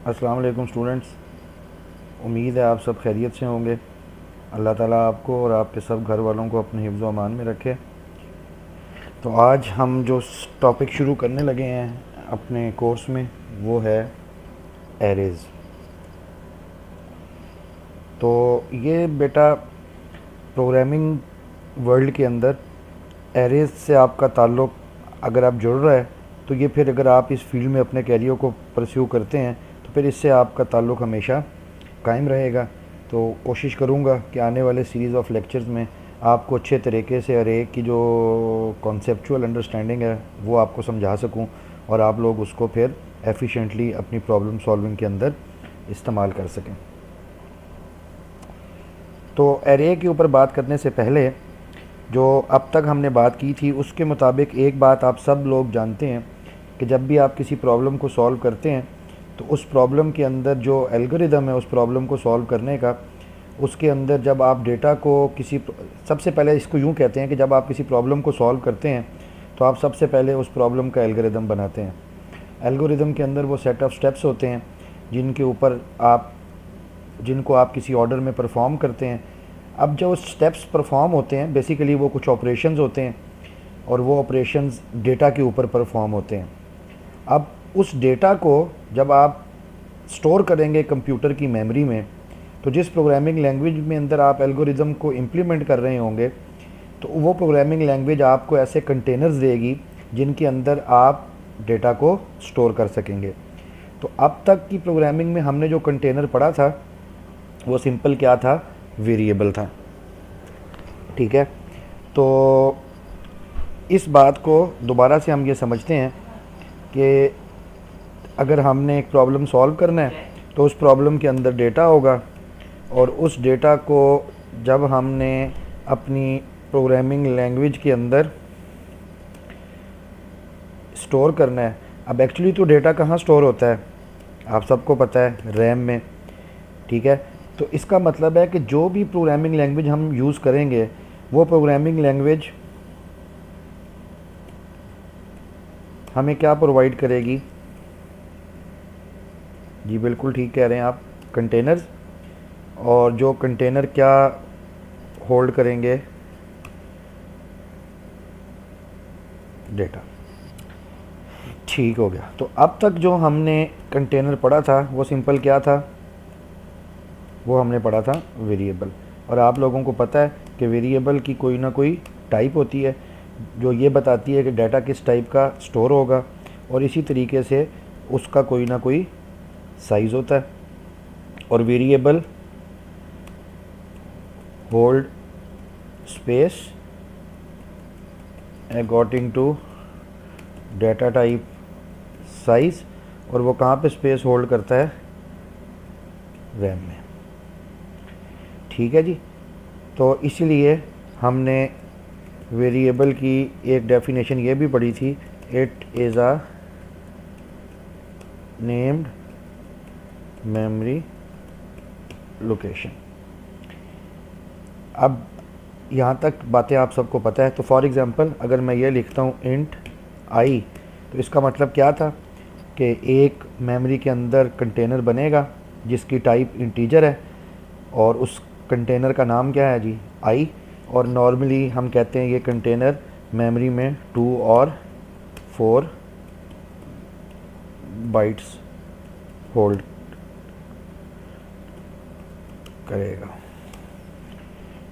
अस्सलाम वालेकुम स्टूडेंट्स। उम्मीद है आप सब खैरियत से होंगे। अल्लाह ताला आपको और आपके सब घर वालों को अपने हिफ्ज़ व अमान में रखे। तो आज हम जो टॉपिक शुरू करने लगे हैं अपने कोर्स में वो है एरेज़। तो ये बेटा प्रोग्रामिंग वर्ल्ड के अंदर एरेज़ से आपका ताल्लुक़ अगर आप जुड़ रहा है तो ये फिर अगर आप इस फील्ड में अपने कैरियर को परस्यू करते हैं तो फिर इससे आपका ताल्लुक़ हमेशा कायम रहेगा। तो कोशिश करूँगा कि आने वाले सीरीज़ ऑफ लेक्चर्स में आपको अच्छे तरीके से अरे की जो कॉन्सेप्चुअल अंडरस्टैंडिंग है वो आपको समझा सकूं और आप लोग उसको फिर एफिशिएंटली अपनी प्रॉब्लम सॉल्विंग के अंदर इस्तेमाल कर सकें। तो एरे के ऊपर बात करने से पहले जो अब तक हमने बात की थी उसके मुताबिक एक बात आप सब लोग जानते हैं कि जब भी आप किसी प्रॉब्लम को सॉल्व करते हैं तो उस प्रॉब्लम के अंदर जो एल्गोरिदम है उस प्रॉब्लम को सॉल्व करने का, उसके अंदर जब आप डेटा को सबसे पहले इसको यूँ कहते हैं कि जब आप किसी प्रॉब्लम को सॉल्व करते हैं तो आप सबसे पहले उस प्रॉब्लम का एल्गोरिदम बनाते हैं। एल्गोरिदम के अंदर वो सेट ऑफ स्टेप्स होते हैं जिनको आप किसी ऑर्डर में परफॉर्म करते हैं। अब जो स्टेप्स परफॉर्म होते हैं बेसिकली वो कुछ ऑपरेशंस होते हैं और वो ऑपरेशंस डेटा के ऊपर परफॉर्म होते हैं। अब उस डेटा को जब आप स्टोर करेंगे कंप्यूटर की मेमोरी में, तो जिस प्रोग्रामिंग लैंग्वेज में अंदर आप एल्गोरिदम को इम्प्लीमेंट कर रहे होंगे तो वो प्रोग्रामिंग लैंग्वेज आपको ऐसे कंटेनर्स देगी जिनके अंदर आप डेटा को स्टोर कर सकेंगे। तो अब तक की प्रोग्रामिंग में हमने जो कंटेनर पढ़ा था वो सिंपल क्या था, वेरिएबल था। ठीक है, तो इस बात को दोबारा से हम ये समझते हैं कि अगर हमने एक प्रॉब्लम सॉल्व करना है तो उस प्रॉब्लम के अंदर डेटा होगा और उस डेटा को जब हमने अपनी प्रोग्रामिंग लैंग्वेज के अंदर स्टोर करना है। अब एक्चुअली तो डेटा कहाँ स्टोर होता है आप सबको पता है, रैम में। ठीक है, तो इसका मतलब है कि जो भी प्रोग्रामिंग लैंग्वेज हम यूज़ करेंगे वो प्रोग्रामिंग लैंग्वेज हमें क्या प्रोवाइड करेगी। जी बिल्कुल ठीक कह रहे हैं आप, कंटेनर्स। और जो कंटेनर क्या होल्ड करेंगे, डेटा। ठीक हो गया। तो अब तक जो हमने कंटेनर पढ़ा था वो सिंपल क्या था, वो हमने पढ़ा था वेरिएबल। और आप लोगों को पता है कि वेरिएबल की कोई ना कोई टाइप होती है जो ये बताती है कि डाटा किस टाइप का स्टोर होगा और इसी तरीके से उसका कोई ना कोई साइज़ होता है। और variable hold space according to data type size, और वो कहाँ पे स्पेस होल्ड करता है, रैम में। ठीक है जी, तो इसीलिए हमने वेरिएबल की एक डेफिनेशन ये भी पढ़ी थी, it is a named memory location. अब यहाँ तक बातें आप सबको पता है। तो फॉर एग्ज़ाम्पल अगर मैं ये लिखता हूँ इंट आई, तो इसका मतलब क्या था कि एक मेमोरी के अंदर कंटेनर बनेगा जिसकी टाइप इंटीजर है और उस कंटेनर का नाम क्या है जी, आई। और नॉर्मली हम कहते हैं ये कंटेनर मेमोरी में 2 और 4 बाइट्स होल्ड करेगा।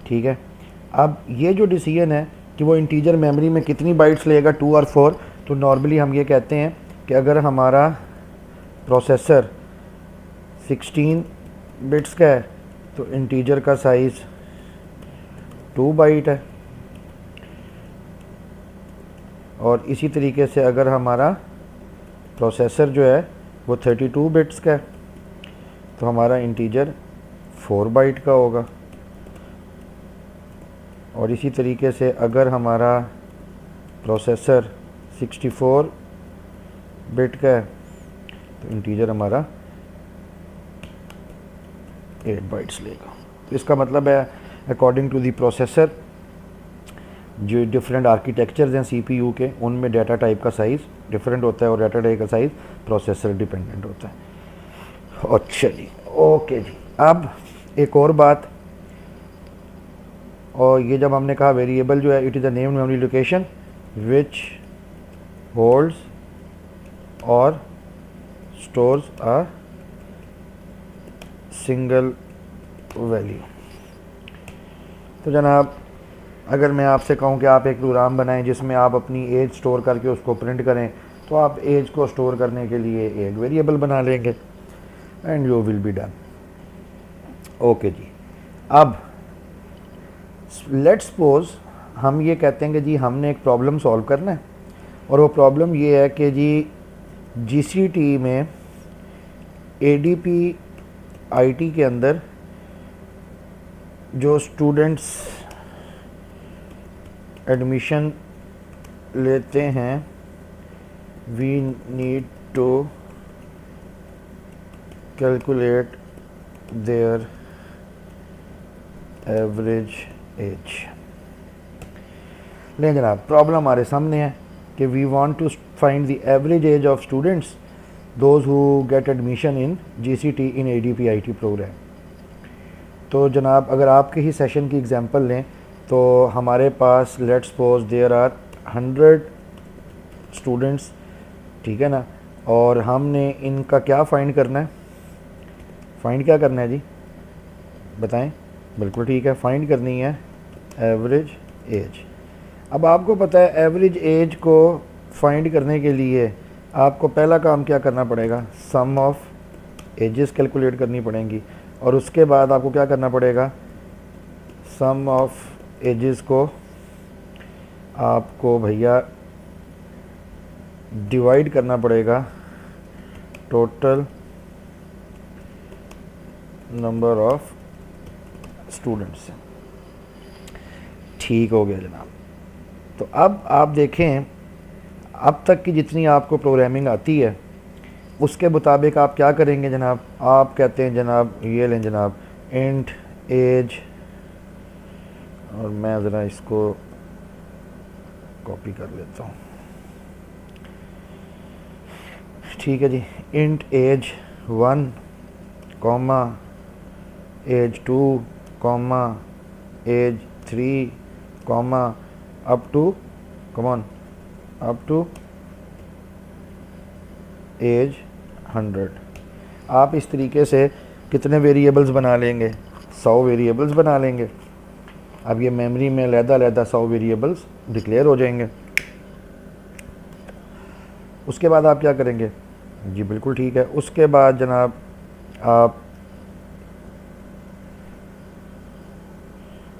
ठीक है, अब ये जो डिसीजन है कि वो इंटीजर मेमोरी में कितनी बाइट्स लेगा, 2 और 4, तो नॉर्मली हम ये कहते हैं कि अगर हमारा प्रोसेसर 16 बिट्स का है तो इंटीजर का साइज़ 2 बाइट है। और इसी तरीके से अगर हमारा प्रोसेसर जो है वो 32 बिट्स का है तो हमारा इंटीजर 4 बाइट का होगा। और इसी तरीके से अगर हमारा प्रोसेसर 64 बिट का है तो इंटीजर हमारा 8 बाइट्स लेगा। तो इसका मतलब है अकॉर्डिंग टू दी प्रोसेसर जो डिफरेंट आर्किटेक्चर्स हैं सीपीयू के, उनमें डाटा टाइप का साइज़ डिफरेंट होता है और डाटा टाइप का साइज़ प्रोसेसर डिपेंडेंट होता है। अच्छा जी, ओके जी। अब एक और बात, और ये जब हमने कहा वेरिएबल जो है it is a name memory location which holds और स्टोर्स अ सिंगल वैल्यू। तो जनाब, अगर मैं आपसे कहूँ कि आप एक प्रोग्राम बनाएं जिसमें आप अपनी एज स्टोर करके उसको प्रिंट करें, तो आप एज को स्टोर करने के लिए एक वेरिएबल बना लेंगे and you will be done. Okay जी। अब लेट्स सपोज हम ये कहते हैं कि जी हमने एक प्रॉब्लम सॉल्व करना है, और वो प्रॉब्लम ये है कि जी जीसीटी में एडीपी आईटी के अंदर जो स्टूडेंट्स एडमिशन लेते हैं, we need to calculate their average age. लें जनाब, प्रॉब्लम हमारे सामने है कि we want to find the average age of students those who get admission in GCT in ADP IT program. तो जनाब, अगर आपके ही सेशन की एग्जांपल लें तो हमारे पास let's suppose there are 100 students, ठीक है ना, और हमने इनका क्या फ़ाइंड करना है? फ़ाइंड क्या करना है जी, बताएं? बिल्कुल ठीक है, फ़ाइंड करनी है एवरेज एज। अब आपको पता है एवरेज एज को फाइंड करने के लिए आपको पहला काम क्या करना पड़ेगा? सम ऑफ एजेस कैलकुलेट करनी पड़ेंगी, और उसके बाद आपको क्या करना पड़ेगा? सम ऑफ एजेस को आपको भैया डिवाइड करना पड़ेगा टोटल नंबर ऑफ स्टूडेंट्स। ठीक हो गया जनाब। तो अब आप देखें, अब तक की जितनी आपको प्रोग्रामिंग आती है उसके मुताबिक आप क्या करेंगे जनाब? आप कहते हैं जनाब, ये लें जनाब, इंट एज, और मैं ज़रा इसको कॉपी कर लेता हूँ, ठीक है जी। Int age 1 comma age 2 comma age 3 comma up to age 100। आप इस तरीके से कितने वेरिएबल्स बना लेंगे? 100 वेरिएबल्स बना लेंगे। अब ये मेमोरी में अलहदा 100 वेरिएबल्स डिक्लेयर हो जाएंगे। उसके बाद आप क्या करेंगे जी? बिल्कुल ठीक है, उसके बाद जनाब आप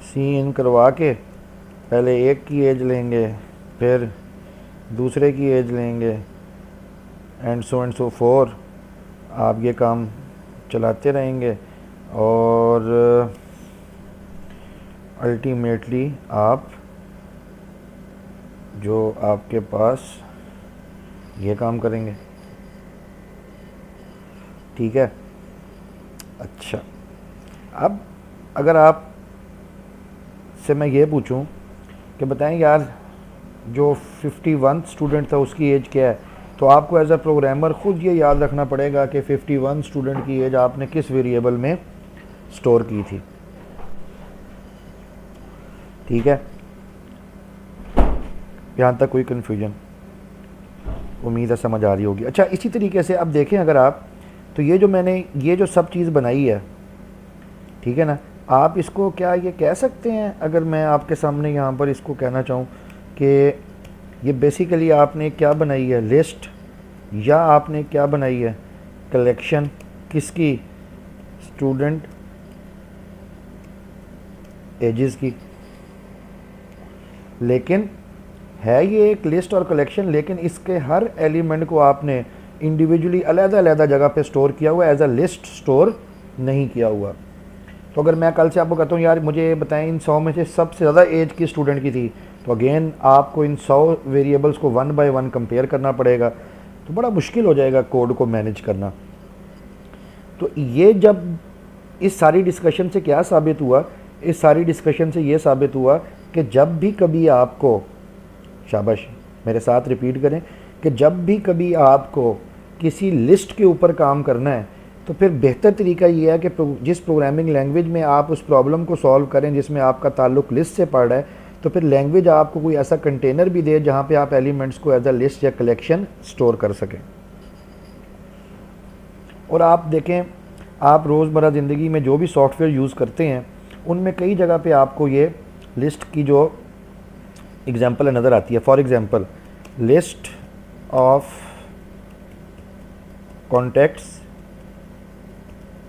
सी इन करवा के पहले एक की एज लेंगे, फिर दूसरे की एज लेंगे, एंड सो फोर। आप ये काम चलाते रहेंगे और अल्टीमेटली आप जो आपके पास ये काम करेंगे, ठीक है। अच्छा, अब अगर आप से मैं ये पूछूं कि बताएं यार, जो 51 स्टूडेंट था उसकी एज क्या है, तो आपको एज अ प्रोग्रामर ख़ुद ये याद रखना पड़ेगा कि 51 स्टूडेंट की एज आपने किस वेरिएबल में स्टोर की थी, ठीक है। यहाँ तक कोई कन्फ्यूजन? उम्मीद है समझ आ रही होगी। अच्छा, इसी तरीके से अब देखें अगर आप, तो ये जो मैंने ये जो सब चीज़ बनाई है, ठीक है ना, आप इसको क्या ये कह सकते हैं, अगर मैं आपके सामने यहाँ पर इसको कहना चाहूँ कि ये बेसिकली आपने क्या बनाई है? लिस्ट, या आपने क्या बनाई है? कलेक्शन। किसकी? स्टूडेंट एजेस की। लेकिन है ये एक लिस्ट और कलेक्शन, लेकिन इसके हर एलिमेंट को आपने इंडिविजुअली अलग-अलग जगह पे स्टोर किया हुआ, एज अ लिस्ट स्टोर नहीं किया हुआ। तो अगर मैं कल से आपको कहता हूँ यार मुझे बताएं इन 100 में से सबसे ज़्यादा एज की स्टूडेंट की थी, तो अगेन आपको इन 100 वेरिएबल्स को 1 बाय 1 कंपेयर करना पड़ेगा, तो बड़ा मुश्किल हो जाएगा कोड को मैनेज करना। तो ये जब इस सारी डिस्कशन से क्या साबित हुआ? इस सारी डिस्कशन से ये साबित हुआ कि जब भी कभी आपको, शाबाश मेरे साथ रिपीट करें, कि जब भी कभी आपको किसी लिस्ट के ऊपर काम करना है, तो फिर बेहतर तरीका ये है कि जिस प्रोग्रामिंग लैंग्वेज में आप उस प्रॉब्लम को सॉल्व करें जिसमें आपका ताल्लुक लिस्ट से पड़ रहा है, तो फिर लैंग्वेज आपको कोई ऐसा कंटेनर भी दे जहाँ पे आप एलिमेंट्स को एज अ लिस्ट या कलेक्शन स्टोर कर सकें। और आप देखें, आप रोज़मर्रा ज़िंदगी में जो भी सॉफ्टवेयर यूज़ करते हैं उनमें कई जगह पे आपको ये लिस्ट की जो एग्जांपल नज़र आती है। For example, list of contacts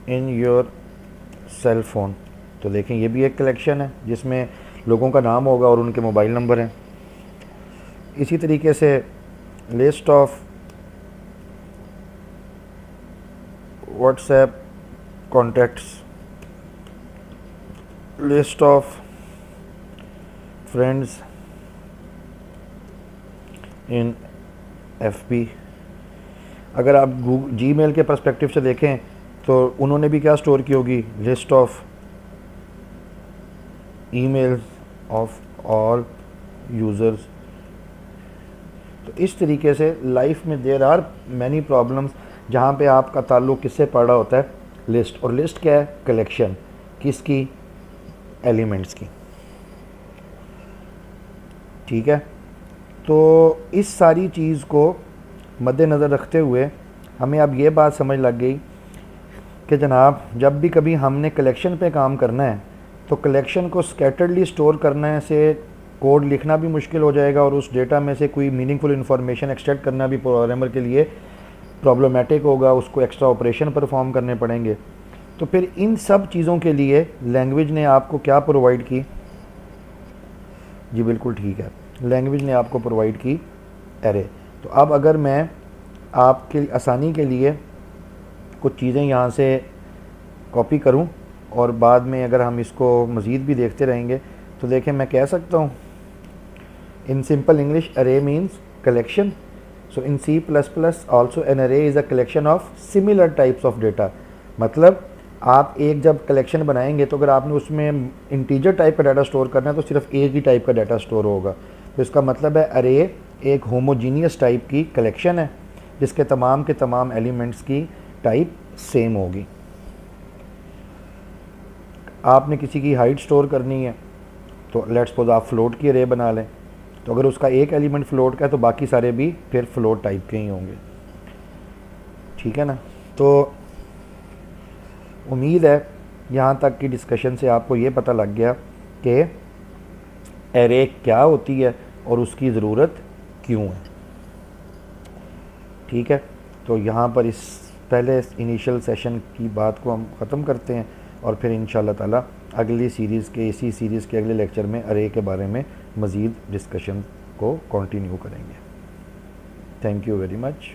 in your cell phone, तो देखें ये भी एक कलेक्शन है जिसमें लोगों का नाम होगा और उनके मोबाइल नंबर हैं। इसी तरीके से list of WhatsApp contacts, list of friends in FB. अगर आप जीमेल के पर्सपेक्टिव से देखें तो उन्होंने भी क्या स्टोर की होगी, list of emails of all users. तो इस तरीके से लाइफ में देयर आर मैनी प्रॉब्लम्स जहाँ पे आपका ताल्लुक़ किससे पड़ा होता है, लिस्ट। और लिस्ट क्या है, कलेक्शन किसकी, एलिमेंट्स की। ठीक है, तो इस सारी चीज़ को मद्देनज़र रखते हुए हमें अब ये बात समझ लग गई कि जनाब जब भी कभी हमने कलेक्शन पे काम करना है तो कलेक्शन को स्कैटर्डली स्टोर करने से कोड लिखना भी मुश्किल हो जाएगा और उस डेटा में से कोई मीनिंगफुल इन्फॉर्मेशन एक्सट्रैक्ट करना भी प्रोग्रामर के लिए प्रॉब्लमेटिक होगा, उसको एक्स्ट्रा ऑपरेशन परफॉर्म करने पड़ेंगे। तो फिर इन सब चीज़ों के लिए लैंग्वेज ने आपको क्या प्रोवाइड की, जी बिल्कुल ठीक है, लैंग्वेज ने आपको प्रोवाइड की एरे। तो अब अगर मैं आपके आसानी के लिए कुछ चीज़ें यहाँ से कॉपी करूँ और बाद में अगर हम इसको मज़ीद भी देखते रहेंगे तो देखें मैं कह सकता हूँ in simple English array means collection. So in C++ also an array is a collection of similar types of data. मतलब आप एक जब कलेक्शन बनाएंगे तो अगर आपने उसमें इंटीजर टाइप का डाटा स्टोर करना है तो सिर्फ एक ही टाइप का डाटा स्टोर होगा। तो इसका मतलब है अरे एक होमोजीनियस टाइप की कलेक्शन है जिसके तमाम के तमाम एलिमेंट्स की टाइप सेम होगी। आपने किसी की हाइट स्टोर करनी है तो लेट्स सपोज आप फ्लोट की अरे बना लें, तो अगर उसका एक एलिमेंट फ्लोट का है तो बाकी सारे भी फिर फ्लोट टाइप के ही होंगे। ठीक है ना। तो उम्मीद है यहाँ तक की डिस्कशन से आपको ये पता लग गया कि एरे क्या होती है और उसकी ज़रूरत क्यों है। ठीक है, तो यहाँ पर इस पहले इनिशियल सेशन की बात को हम ख़त्म करते हैं और फिर इंशाअल्लाह ताला अगली सीरीज़ के इसी सीरीज़ के अगले लेक्चर में अरे के बारे में मज़ीद डिस्कशन को कंटिन्यू करेंगे। Thank you very much.